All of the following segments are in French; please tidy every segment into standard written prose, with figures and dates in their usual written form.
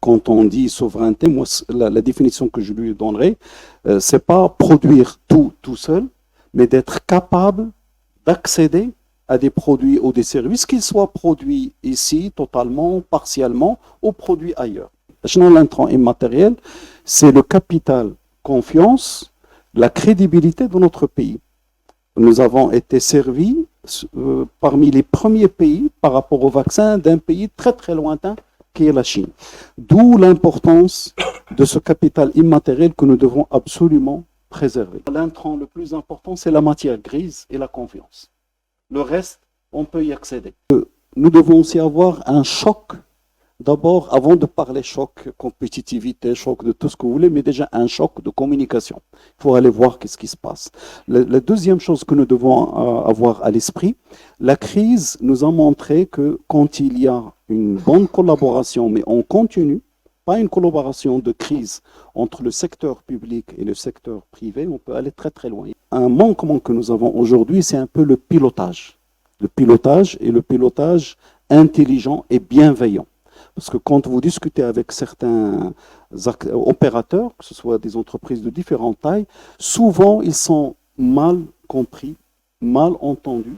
quand on dit souveraineté, moi, la définition que je lui donnerai, c'est pas produire tout seul, mais d'être capable d'accéder à des produits ou des services, qu'ils soient produits ici totalement, partiellement, ou produits ailleurs. L'intrant immatériel, c'est le capital confiance, la crédibilité de notre pays. Nous avons été servis parmi les premiers pays par rapport au vaccin d'un pays très très lointain qui est la Chine. D'où l'importance de ce capital immatériel que nous devons absolument préserver. L'intrant le plus important, c'est la matière grise et la confiance. Le reste, on peut y accéder. Nous devons aussi avoir un choc. D'abord, avant de parler choc, compétitivité, choc de tout ce que vous voulez, mais déjà un choc de communication. Il faut aller voir qu'est-ce qui se passe. La deuxième chose que nous devons avoir à l'esprit, la crise nous a montré que quand il y a une bonne collaboration, mais on continue, pas une collaboration de crise entre le secteur public et le secteur privé, on peut aller très très loin. Un manquement que nous avons aujourd'hui, c'est un peu le pilotage. Le pilotage intelligent et bienveillant. Parce que quand vous discutez avec certains opérateurs, que ce soit des entreprises de différentes tailles, souvent ils sont mal compris, mal entendus.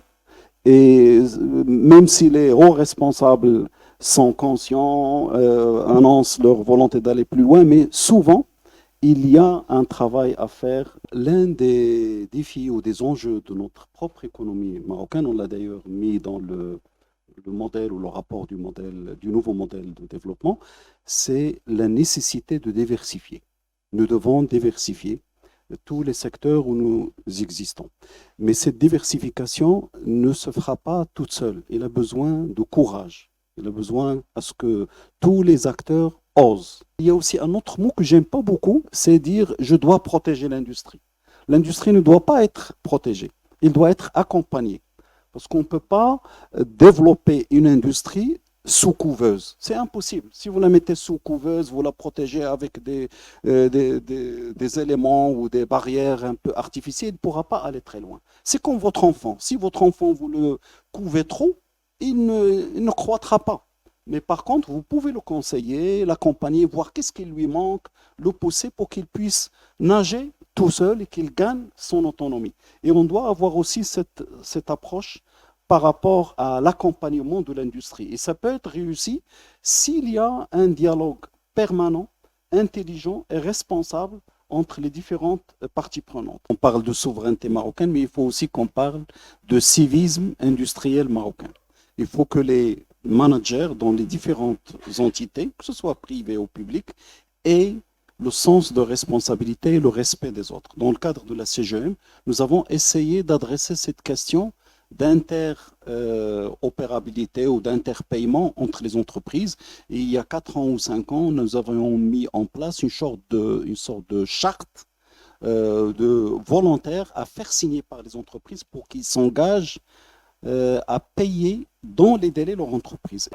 Et même si les hauts responsables sont conscients, annoncent leur volonté d'aller plus loin, mais souvent, il y a un travail à faire. L'un des défis ou des enjeux de notre propre économie marocaine, on l'a d'ailleurs mis dans le modèle ou le rapport du nouveau modèle de développement, c'est la nécessité de diversifier. Nous devons diversifier tous les secteurs où nous existons. Mais cette diversification ne se fera pas toute seule. Il a besoin de courage. Il a besoin à ce que tous les acteurs osent. Il y a aussi un autre mot que j'aime pas beaucoup, c'est dire je dois protéger l'industrie. L'industrie ne doit pas être protégée. Il doit être accompagné. Parce qu'on ne peut pas développer une industrie sous couveuse. C'est impossible. Si vous la mettez sous couveuse, vous la protégez avec des éléments ou des barrières un peu artificielles, il ne pourra pas aller très loin. C'est comme votre enfant. Si votre enfant, vous le couvez trop, il ne croîtra pas. Mais par contre, vous pouvez le conseiller, l'accompagner, voir qu'est-ce qui lui manque, le pousser pour qu'il puisse nager tout seul et qu'il gagne son autonomie. Et on doit avoir aussi cette approche par rapport à l'accompagnement de l'industrie. Et ça peut être réussi s'il y a un dialogue permanent, intelligent et responsable entre les différentes parties prenantes. On parle de souveraineté marocaine, mais il faut aussi qu'on parle de civisme industriel marocain. Il faut que les managers dans les différentes entités, que ce soit privées ou publiques, aient le sens de responsabilité et le respect des autres. Dans le cadre de la CGM, nous avons essayé d'adresser cette question d'interopérabilité ou d'interpaiement entre les entreprises. Et il y a 4 ans ou 5 ans, nous avons mis en place une sorte de charte de volontaires à faire signer par les entreprises pour qu'ils s'engagent à payer dans les délais leur entreprise.